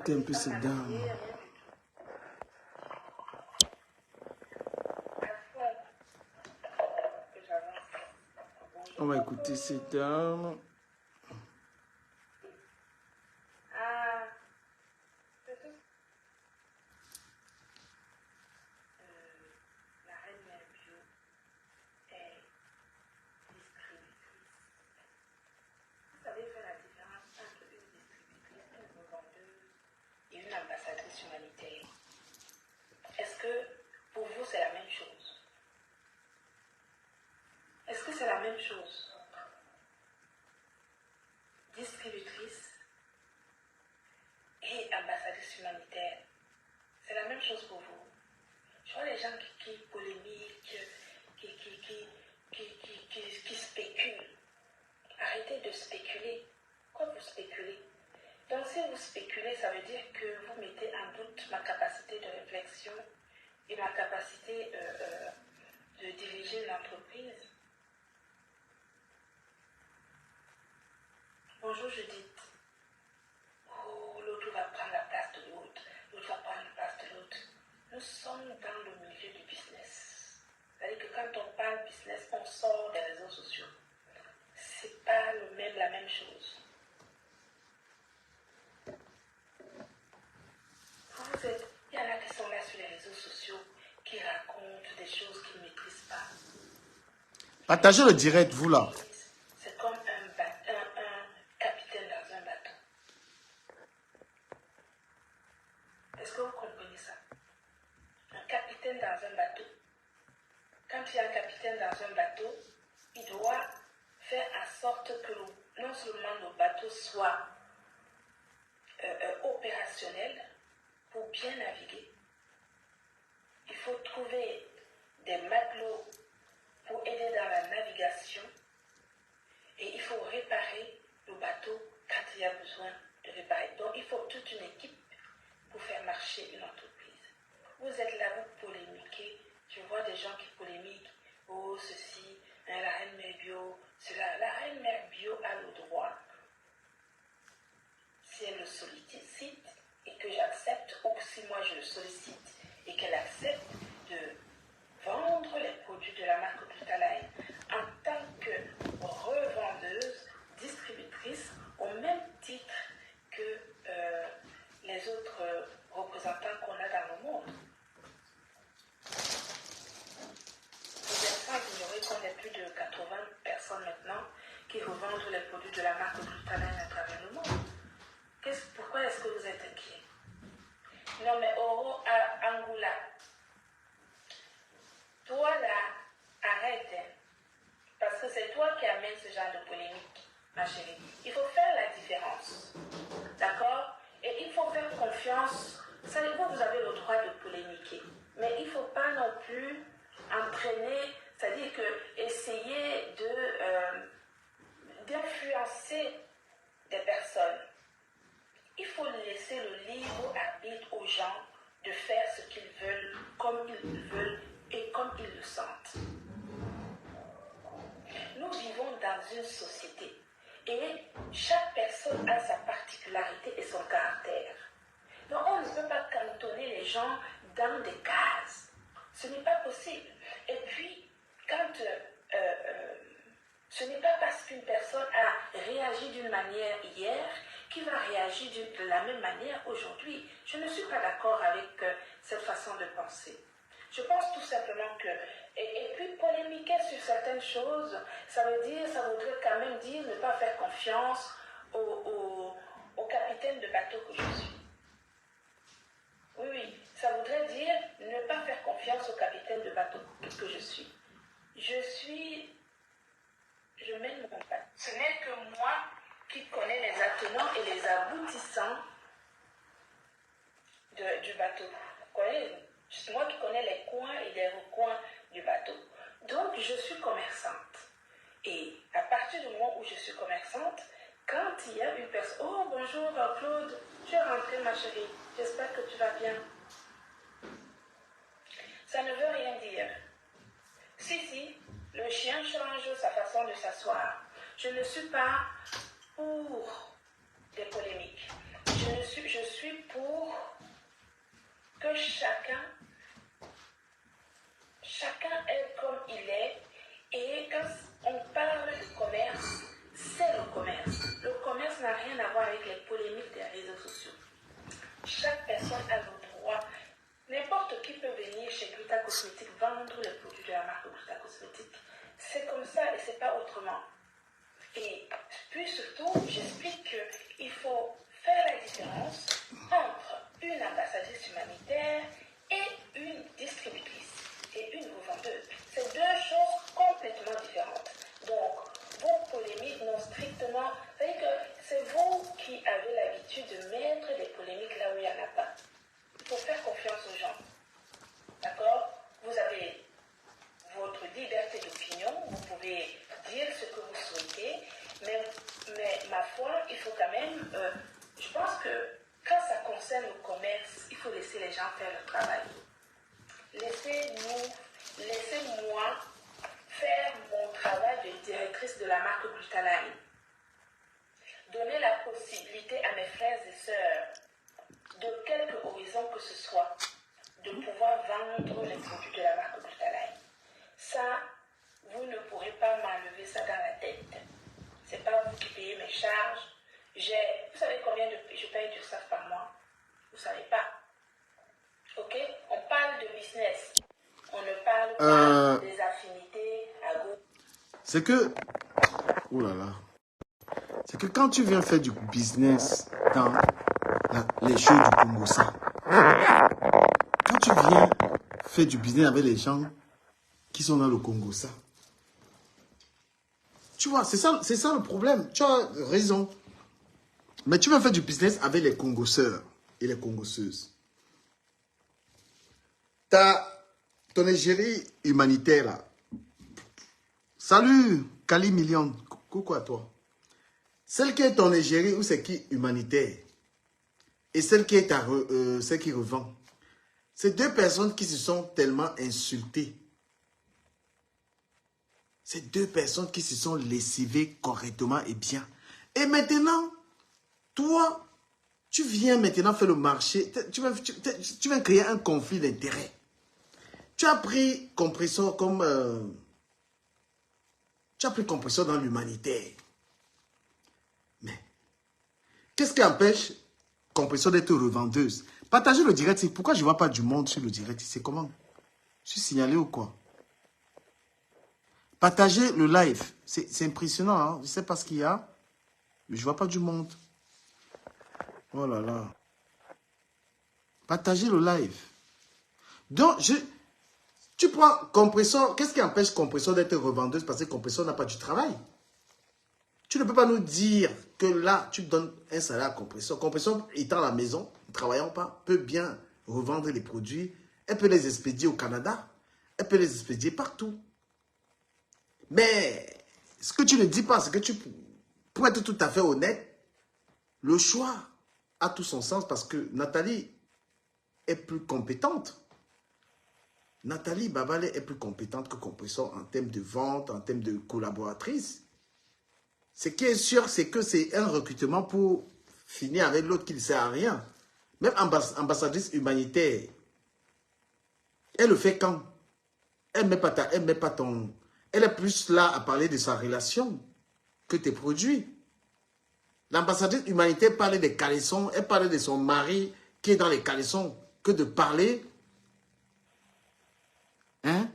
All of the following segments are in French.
écouter un peu ces dames. On va écouter ces dames. Ambassadrice humanitaire. Est-ce que pour vous c'est la même chose? Est-ce que c'est la même chose? Distributrice et ambassadrice humanitaire, c'est la même chose pour vous? Je vois les gens qui polémiquent, qui spéculent. Arrêtez de spéculer. Pourquoi vous spéculez? Donc si vous spéculez, ça veut dire que vous mettez en doute ma capacité de réflexion et ma capacité de diriger une entreprise. Bonjour Judith. Oh, l'autre va prendre la place de l'autre. L'autre va prendre la place de l'autre. Nous sommes dans le milieu du business. C'est-à-dire que quand on parle business, on sort des réseaux sociaux. C'est pas la même chose. Il y en a qui sont là sur les réseaux sociaux, qui racontent des choses qu'ils ne maîtrisent pas. Partagez le direct, vous là. C'est comme un capitaine dans un bateau. Est-ce que vous comprenez ça? Un capitaine dans un bateau. Quand il y a un capitaine dans un bateau, il doit faire en sorte que non seulement le bateau soit opérationnel, pour bien naviguer, il faut trouver des matelots pour aider dans la navigation et il faut réparer le bateau quand il y a besoin de réparer. Donc il faut toute une équipe pour faire marcher une entreprise. Vous êtes là, vous polémiquez. Je vois des gens qui polémiquent. Oh, ceci, hein, la reine mère bio, cela. La reine mère bio a le droit, si elle le sollicite, et que j'accepte, ou si moi je le sollicite et qu'elle accepte de vendre les produits de la marque Toutalaï en tant que revendeuse, distributrice, au même titre que les autres représentants qu'on a dans le monde. Vous êtes sans ignorer qu'on est plus de 80 personnes maintenant qui revendent les produits de la marque Toutalaï à travers le monde. Pourquoi est-ce que vous êtes inquiet? Non mais Oro Angoula, toi là, arrête, hein, parce que c'est toi qui amènes ce genre de polémique, ma chérie. Il faut faire la différence, d'accord? Et il faut faire confiance. Vous avez le droit de polémiquer, mais il ne faut pas non plus entraîner, c'est-à-dire que essayer d'influencer des personnes. Il faut laisser le libre arbitre aux gens de faire ce qu'ils veulent, comme ils veulent et comme ils le sentent. Nous vivons dans une société et chaque personne a sa particularité et son caractère. Donc on ne peut pas cantonner les gens dans des cases. Ce n'est pas possible. Et puis, quand ce n'est pas parce qu'une personne a réagi d'une manière hier qui va réagir de la même manière aujourd'hui. Je ne suis pas d'accord avec cette façon de penser. Je pense tout simplement que... Et puis polémiquer sur certaines choses, ça voudrait quand même dire ne pas faire confiance au capitaine de bateau que je suis. Oui, ça voudrait dire ne pas faire confiance au capitaine de bateau que je suis. Je mène mon bateau. Ce n'est que moi qui connais les attenants et les aboutissants du bateau. C'est moi qui connais les coins et les recoins du bateau. Donc, je suis commerçante. Et à partir du moment où je suis commerçante, quand il y a une personne... Oh, bonjour Claude, tu es rentrée ma chérie. J'espère que tu vas bien. Ça ne veut rien dire. Si, le chien change sa façon de s'asseoir. Je ne suis pas pour des polémiques. je suis pour que chacun est comme il est. Et quand on parle de commerce, c'est le commerce. Le commerce n'a rien à voir avec les polémiques des réseaux sociaux. Chaque personne a le droit. N'importe qui peut venir chez Gluta Cosmétique vendre les produits de la marque Gluta Cosmétique. C'est comme ça et c'est pas autrement. Et puis surtout, j'explique qu'il faut faire la différence entre une ambassadrice humanitaire et une distributrice et une revendeuse. C'est deux choses complètement différentes. Donc, vos polémiques n'ont strictement... C'est-à-dire que c'est vous qui avez l'habitude de mettre des polémiques là où il n'y en a pas. Il faut faire confiance aux gens. D'accord? Vous avez votre liberté d'opinion, vous pouvez dire ce que vous souhaitez, mais ma foi, il faut quand même... je pense que quand ça concerne le commerce, il faut laisser les gens faire le travail. Laissez-moi faire mon travail de directrice de la marque Gluta-Line. Donner la possibilité à mes frères et sœurs, de quelque horizon que ce soit, de pouvoir vendre les produits de la marque Gluta-Line. Ça, vous ne pourrez pas m'enlever ça dans la tête. C'est pas vous qui payez mes charges. Vous savez combien je paye d'URSSAF par mois? Vous savez pas. Ok? On parle de business. On ne parle pas des affinités à gauche. C'est que... Oh là là. C'est que quand tu viens faire du business dans les shows du Congo, ça. Quand tu viens faire du business avec les gens qui sont dans le Congo, ça. Tu vois, c'est ça le problème. Tu as raison. Mais tu vas faire du business avec les Congoseurs et les Congosseuses. T'as ton égérie humanitaire là. Salut, Kali Million. Coucou à toi. Celle qui est ton égérie ou c'est qui humanitaire et celle qui est celle qui revend. C'est deux personnes qui se sont tellement insultées. C'est deux personnes qui se sont lessivées correctement et bien. Et maintenant, toi, tu viens maintenant faire le marché. Tu vas créer un conflit d'intérêts. Tu as pris Compressor comme... tu as pris Compressor dans l'humanitaire. Mais, qu'est-ce qui empêche Compressor d'être revendeuse? Partagez le direct. Pourquoi je ne vois pas du monde sur le direct? C'est comment? Je suis signalé ou quoi? Partagez le live. C'est impressionnant. Hein? Je ne sais pas ce qu'il y a. Mais je ne vois pas du monde. Oh là là. Partagez le live. Donc, tu prends Compressor. Qu'est-ce qui empêche Compressor d'être revendeuse? Parce que Compressor n'a pas du travail. Tu ne peux pas nous dire que là, tu donnes un salaire à Compressor. Compressor, étant à la maison, ne travaillant pas, peut bien revendre les produits. Elle peut les expédier au Canada. Elle peut les expédier partout. Mais ce que tu ne dis pas, c'est que pour être tout à fait honnête, le choix a tout son sens parce que Nathalie est plus compétente. Nathalie Babalé est plus compétente que Compressor en termes de vente, en termes de collaboratrice. Ce qui est sûr, c'est que c'est un recrutement pour finir avec l'autre qui ne sert à rien. Même ambassadrice humanitaire, elle le fait quand? Elle met pas ton... Elle est plus là à parler de sa relation que tes produits. L'ambassadrice humanitaire parlait des caleçons, elle parlait de son mari qui est dans les caleçons, que de parler. Hein?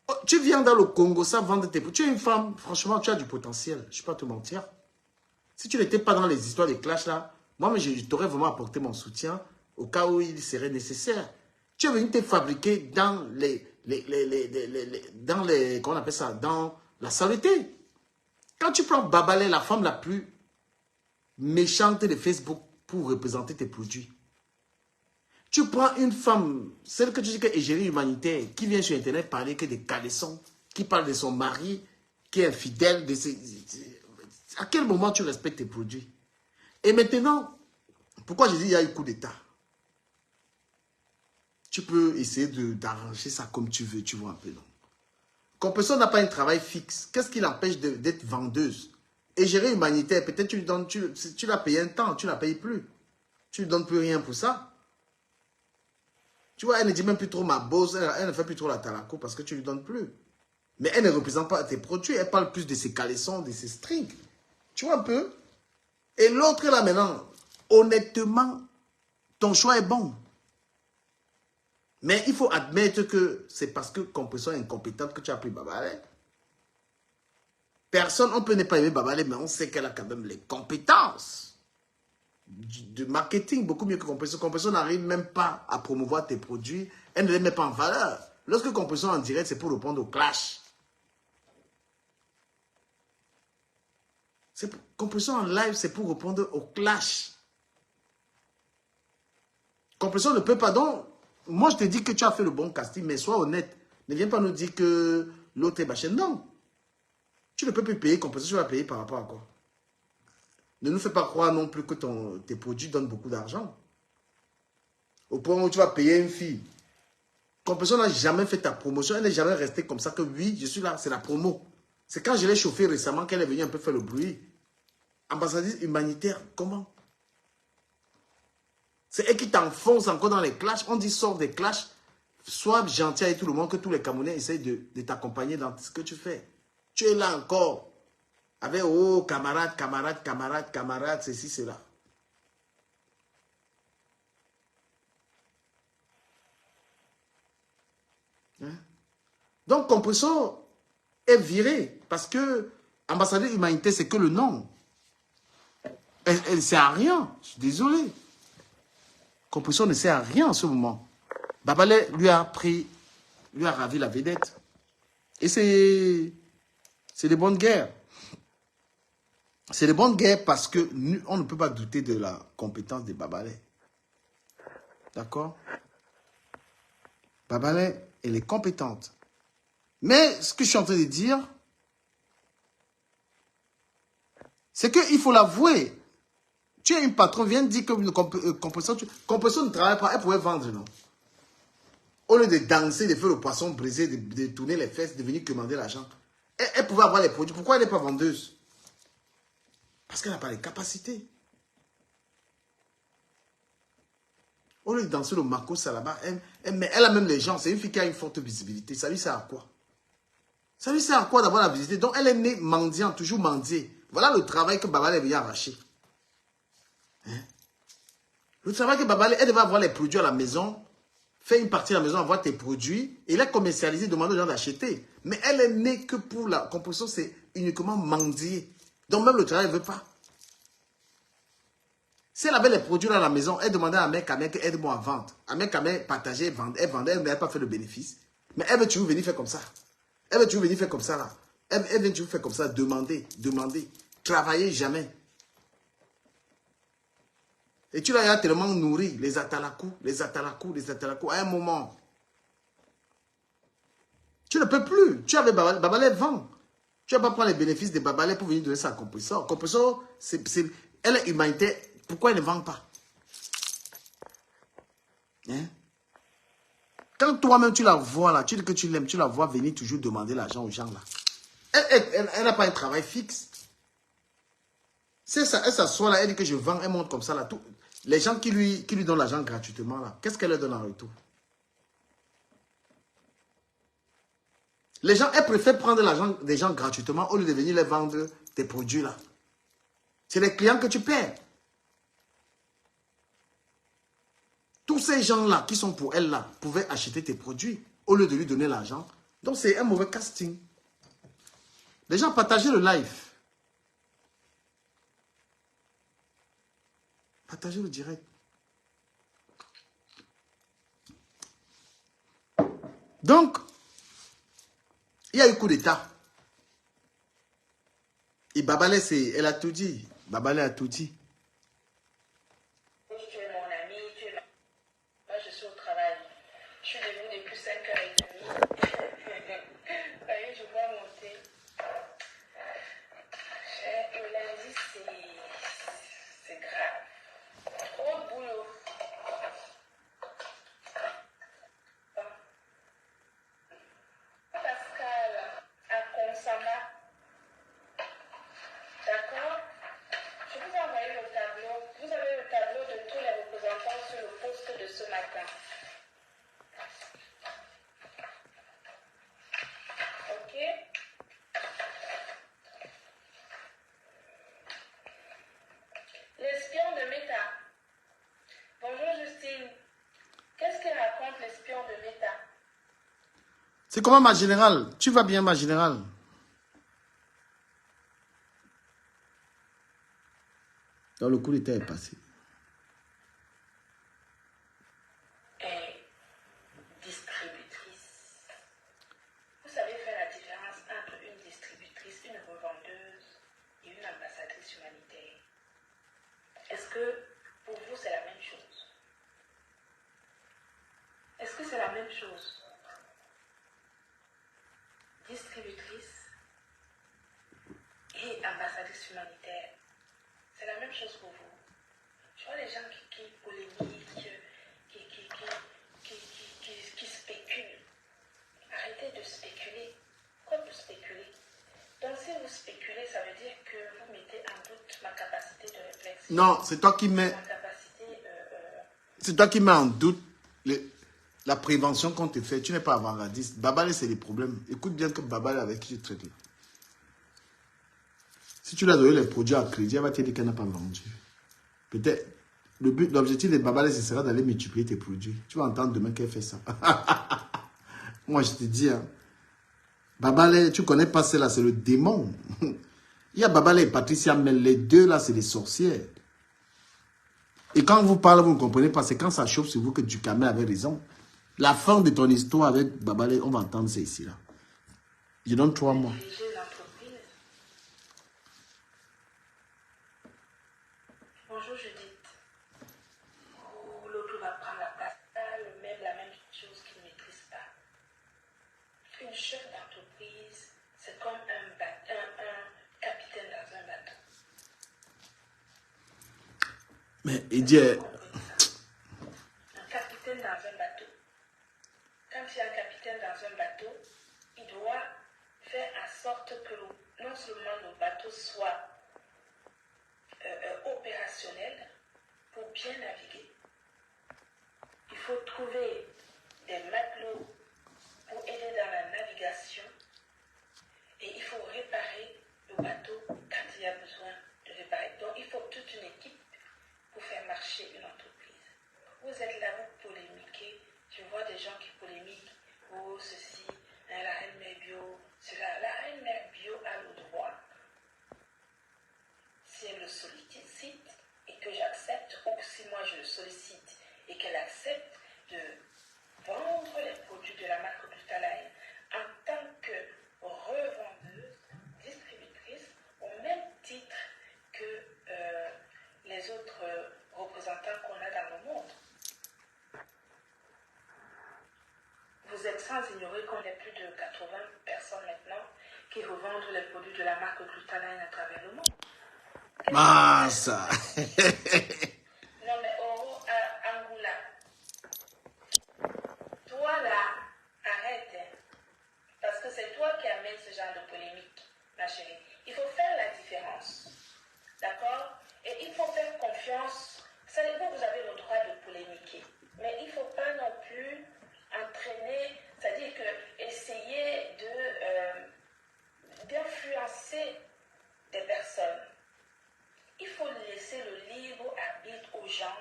Oh, tu viens dans le Congo, ça vendre tes produits. Tu es une femme, franchement, tu as du potentiel. Je ne vais pas te mentir. Si tu n'étais pas dans les histoires des clashs là, moi, je t'aurais vraiment apporté mon soutien au cas où il serait nécessaire. Tu es venu te fabriquer dans comment on appelle ça, dans la saleté. Quand tu prends Babalé, la femme la plus méchante de Facebook pour représenter tes produits. Tu prends une femme, celle que tu dis que est égérie humanitaire, qui vient sur Internet parler que des caleçons, qui parle de son mari, qui est infidèle. À quel moment tu respectes tes produits? Et maintenant, pourquoi je dis qu'il y a eu coup d'État? Tu peux essayer d'arranger ça comme tu veux, tu vois un peu, non? Compressor n'a pas un travail fixe. Qu'est-ce qui l'empêche d'être vendeuse? Et gérer humanitaire, peut-être tu lui donnes, tu l'as payé un temps, tu ne la payes plus. Tu ne lui donnes plus rien pour ça. Tu vois, elle ne dit même plus trop ma bosse, elle ne fait plus trop la talaco parce que tu ne lui donnes plus. Mais elle ne représente pas tes produits, elle parle plus de ses caleçons, de ses strings. Tu vois un peu? Et l'autre là maintenant, honnêtement, ton choix est bon. Mais il faut admettre que c'est parce que Compression est incompétente que tu as pris Babalé. Personne, on peut ne pas aimer Babalé, mais on sait qu'elle a quand même les compétences de marketing, beaucoup mieux que Compression. Compression n'arrive même pas à promouvoir tes produits, elle ne les met pas en valeur. Lorsque Compression en direct, c'est pour répondre au clash. Compression en live, c'est pour répondre au clash. Compression ne peut pas. Donc, moi, je te dis que tu as fait le bon casting, mais sois honnête. Ne viens pas nous dire que l'autre est bâché. Non. Tu ne peux plus payer. Compression, tu vas payer par rapport à quoi? Ne nous fais pas croire non plus que tes produits donnent beaucoup d'argent. Au point où tu vas payer une fille. Compression n'a jamais fait ta promotion. Elle n'est jamais restée comme ça que oui, je suis là, c'est la promo. C'est quand je l'ai chauffée récemment qu'elle est venue un peu faire le bruit. Ambassadrice humanitaire, comment? C'est elle qui t'enfonce encore dans les clashs. On dit sors des clashs, sois gentil avec tout le monde, que tous les Camerounais essayent de t'accompagner dans ce que tu fais. Tu es là encore. Avec, oh, camarade, camarade, camarade, camarade, ceci, cela. Hein? Donc, Compression est viré parce que ambassadeur humanité, c'est que le nom. Elle ne sert à rien. Je suis désolé. Compression ne sert à rien en ce moment. Babalé lui a ravi la vedette. Et c'est des bonnes guerres. C'est des bonnes guerres parce que on ne peut pas douter de la compétence de Babalé. D'accord? Babalé, elle est compétente. Mais ce que je suis en train de dire, c'est qu'il faut l'avouer. Tu es une patronne, viens dire que Compression ne travaille pas, elle pourrait vendre, non? Au lieu de danser, de faire le poisson brisé, de tourner les fesses, de venir commander l'argent. Elle pouvait avoir les produits. Pourquoi elle n'est pas vendeuse? Parce qu'elle n'a pas les capacités. Au lieu de danser le Marco Salaba, elle a même les gens. C'est une fille qui a une forte visibilité. Ça lui sert à quoi? Ça lui sert à quoi d'avoir la visibilité? Donc elle est née mendiante, toujours mendiée. Voilà le travail que Babalé vient arracher. Hein? Le travail que Babalé, elle devait avoir les produits à la maison, faire une partie à la maison, avoir tes produits, et les commercialiser, demander aux gens d'acheter. Mais elle est née que pour la composition, c'est uniquement mendier. Donc même le travail ne veut pas. Si elle avait les produits là à la maison, elle demandait à Mec Kamé aide-moi à vendre. À Mec Kamé partageait, elle vendait, elle n'avait pas fait le bénéfice. Mais elle veut toujours venir faire comme ça. Elle veut toujours venir faire comme ça là. Elle vient toujours faire comme ça, demander. Travailler jamais. Et tu l'as tellement nourri, les atalakou. À un moment, tu ne peux plus. Tu avais Babalé vend. Tu ne vas pas prendre les bénéfices de Babalé pour venir donner ça à Compressor. Compressor, elle est humanitaire. Pourquoi elle ne vend pas? Hein? Quand toi-même tu la vois là, tu dis que tu l'aimes, tu la vois venir toujours demander l'argent aux gens là. Elle n'a pas un travail fixe. C'est ça, elle s'assoit là, elle dit que je vends, elle monte comme ça là. Tout. Les gens qui lui donnent l'argent gratuitement là, qu'est-ce qu'elle leur donne en retour? Les gens, elle préfère prendre l'argent des gens gratuitement au lieu de venir les vendre tes produits là. C'est les clients que tu perds. Tous ces gens-là qui sont pour elle là pouvaient acheter tes produits au lieu de lui donner l'argent. Donc c'est un mauvais casting. Les gens partagez le live. Partagez le direct. Donc, il y a eu coup d'État. Et Babalé, elle a tout dit. Babalé a tout dit. Tu es mon ami, moi je suis au travail. Je suis devenue depuis 5h30. Ça y est, je dois monter. Le lundi, c'est grave. Trop de boulot. Pascal, à Consama. D'accord? C'est comment ma générale? Tu vas bien ma générale? Dans le coup d'état est passé. Est distributrice. Vous savez faire la différence entre une distributrice, une revendeuse et une ambassadrice humanitaire. Est-ce que pour vous c'est la même chose? Est-ce que c'est la même chose? Distributrice et ambassadrice humanitaire, c'est la même chose pour vous. Je vois les gens qui polémiquent, qui spéculent. Arrêtez de spéculer. Pourquoi vous spéculez? Donc si vous spéculez, ça veut dire que vous mettez en doute ma capacité de réflexion. Non, c'est toi qui mets... Ma capacité... C'est toi qui mets en doute la prévention qu'on te fait. Tu n'es pas avant-gardiste. Babale, c'est les problèmes. Écoute bien que Babale avec qui tu traites. Si tu lui as donné les produits à crédit, elle va te dire qu'elle n'a pas vendu. Peut-être, l'objectif de Babale, ce sera d'aller multiplier tes produits. Tu vas entendre demain qu'elle fait ça. Moi, je te dis, hein, Babale, tu ne connais pas celle-là, c'est le démon. Il y a Babale et Patricia, mais les deux là, c'est des sorcières. Et quand vous parlez, vous ne comprenez pas, c'est quand ça chauffe sur vous que Ducamel avait raison. La fin de ton histoire avec Babale, on va entendre ça ici là. Je donne 3 mois. diriger l'entreprise. Bonjour Judith. L'autre va prendre la place. Le même, la même chose qu'il ne maîtrise pas. Une chef d'entreprise, c'est comme un capitaine dans un bateau. Mais il dit... Un capitaine dans un bateau. Quand il y a un capitaine dans un bateau, il doit faire en sorte que non seulement le bateau soit opérationnel pour bien naviguer. Il faut trouver des matelots pour aider dans la navigation et il faut réparer le bateau quand il y a besoin de réparer. Donc il faut toute une équipe pour faire marcher une entreprise. Vous êtes là, vous polémiquez. Je vois des gens qui polémiquent. Oh, ceci, hein, la reine mère bio, cela. La reine mère bio a le droit, si elle le sollicite et que j'accepte, ou si moi je le sollicite et qu'elle accepte de vendre les produits de la marque Glutalane en tant que revendeuse, distributrice, au même titre que les autres représentants qu'on a dans le monde. Vous êtes sans ignorer qu'on est plus de 80 personnes maintenant qui revendent les produits de la marque Glutalane à travers le monde. Ah, ça. Non, mais Oro Angoula, toi là, arrête. Hein, parce que c'est toi qui amènes ce genre de polémique, ma chérie. Il faut faire la différence. D'accord? Et il faut faire confiance. Savez-vous, vous avez le droit de polémiquer. Mais il ne faut pas non plus entraîner, c'est-à-dire que essayer d'influencer des personnes. Il faut laisser le libre arbitre aux gens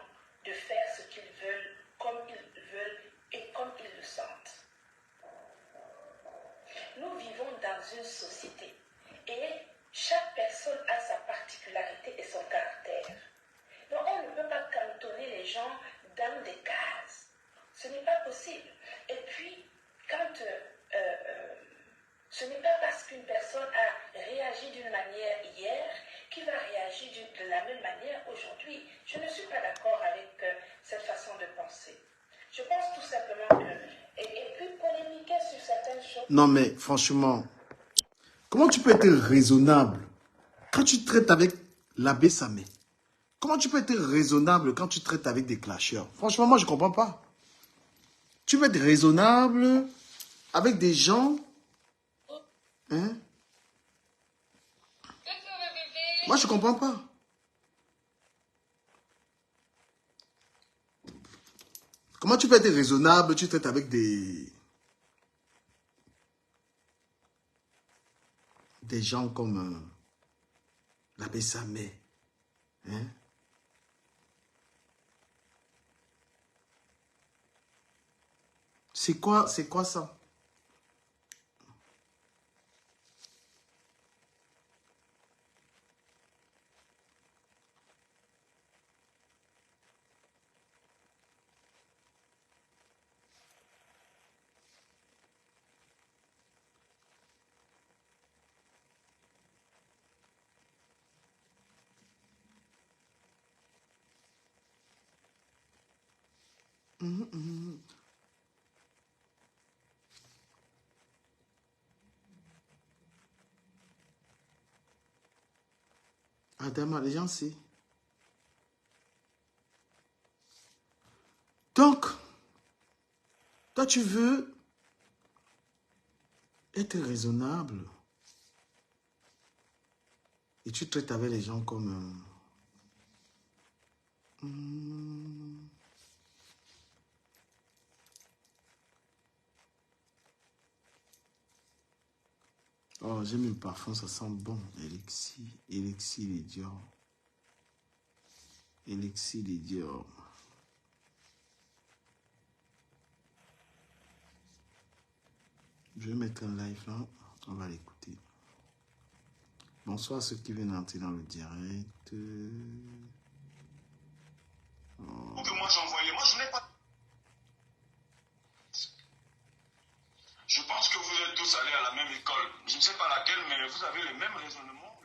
de faire ce qu'ils veulent, comme ils veulent et comme ils le sentent. Nous vivons dans une société et chaque personne a sa particularité et son caractère. Donc on ne peut pas cantonner les gens dans des cases. Ce n'est pas possible. Et puis, quand ce n'est pas parce qu'une personne a réagi d'une manière hier qui va réagir de la même manière aujourd'hui. Je ne suis pas d'accord avec cette façon de penser. Je pense tout simplement que... Et puis polémiquer sur certaines choses... Non mais franchement, comment tu peux être raisonnable quand tu traites avec l'abbé Samé? Comment tu peux être raisonnable quand tu traites avec des clasheurs? Franchement, moi je ne comprends pas. Tu peux être raisonnable avec des gens... Hein? Moi, je ne comprends pas. Comment tu peux être raisonnable, tu traites avec des gens comme l'abbé Samé. Hein? C'est quoi ça? Adama, les gens, c'est... Donc, toi, tu veux être raisonnable. Et tu traites avec les gens comme... Oh, j'aime le parfum, ça sent bon. Elixir, Elixir les Dior. Elixir les Dior. Je vais mettre un live là. On va l'écouter. Bonsoir à ceux qui viennent entrer dans le direct. Que moi j'envoyais, moi je n'ai pas. Je pense que vous êtes tous allés à la même école. Je ne sais pas laquelle, mais vous avez les mêmes raisonnements.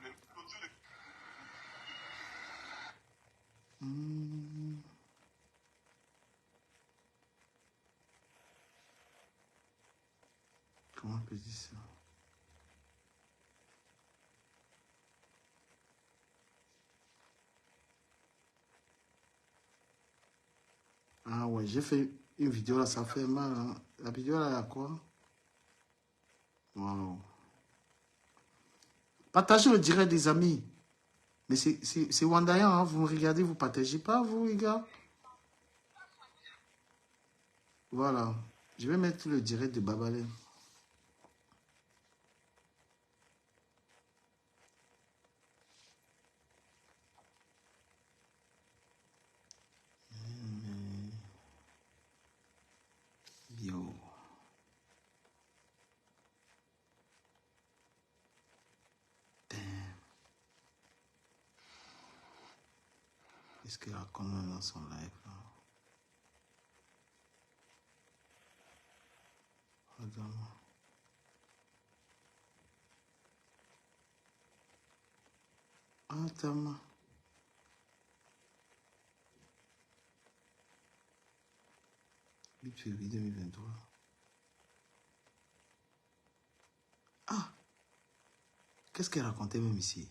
Comment on peut dire ça? Ah ouais, j'ai fait une vidéo là, ça fait mal. Hein. La vidéo là, il y a quoi? Wow. Partagez le direct des amis. Mais c'est Wandayan, hein. Vous me regardez, vous ne partagez pas, vous, les gars. Voilà. Je vais mettre le direct de Babalé. Yo. Damn. Est-ce qu'il raconte dans son live là? Regarde-moi. Attends-moi. 8 février 2023. Ah! Qu'est-ce qu'elle racontait même ici?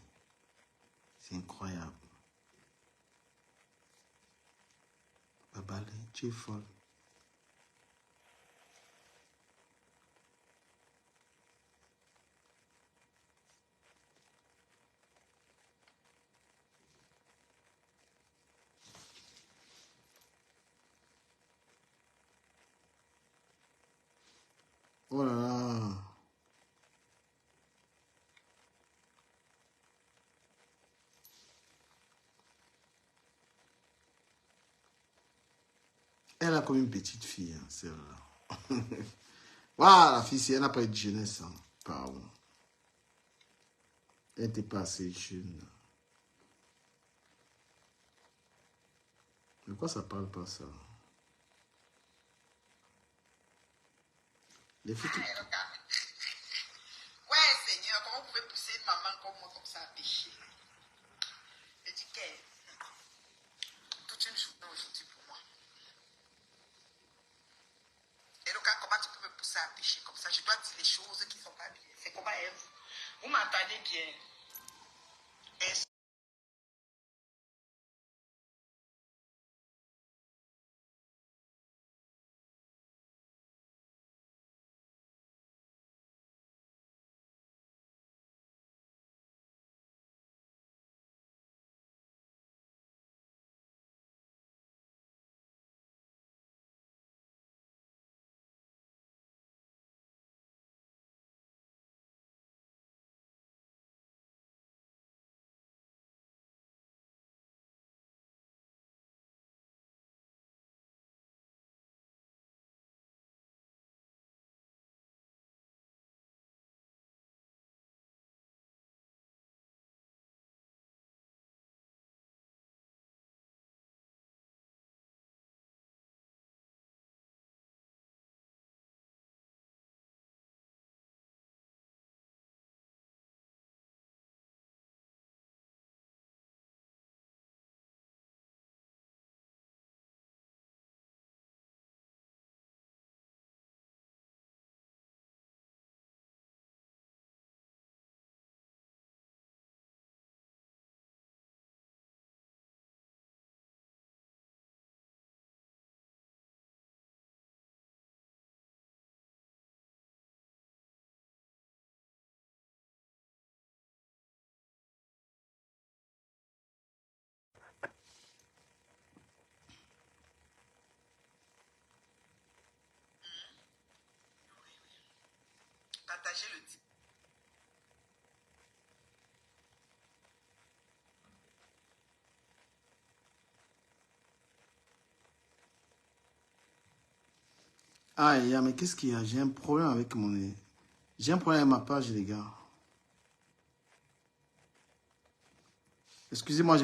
C'est incroyable. Babalé, tu es folle. Oh là là. Elle a comme une petite fille, hein, celle-là. Voilà, la fille, elle n'a pas eu de jeunesse. Hein. Pardon. Elle n'était pas assez jeune. De quoi ça parle pas ça? Les filles qui... Ouais, Seigneur, comment vous pouvez pousser une maman comme moi comme ça à pécher? Je dis qu'elle, toute une journée aujourd'hui pour moi. Et donc, comment tu peux me pousser à pécher comme ça? Je dois dire les choses qui ne sont pas bien. C'est comment elle vous m'entendez bien? Et partager le titre. Ah, mais qu'est-ce qu'il y a? J'ai un problème avec mon... J'ai un problème avec ma page, les gars. Excusez-moi, je vais...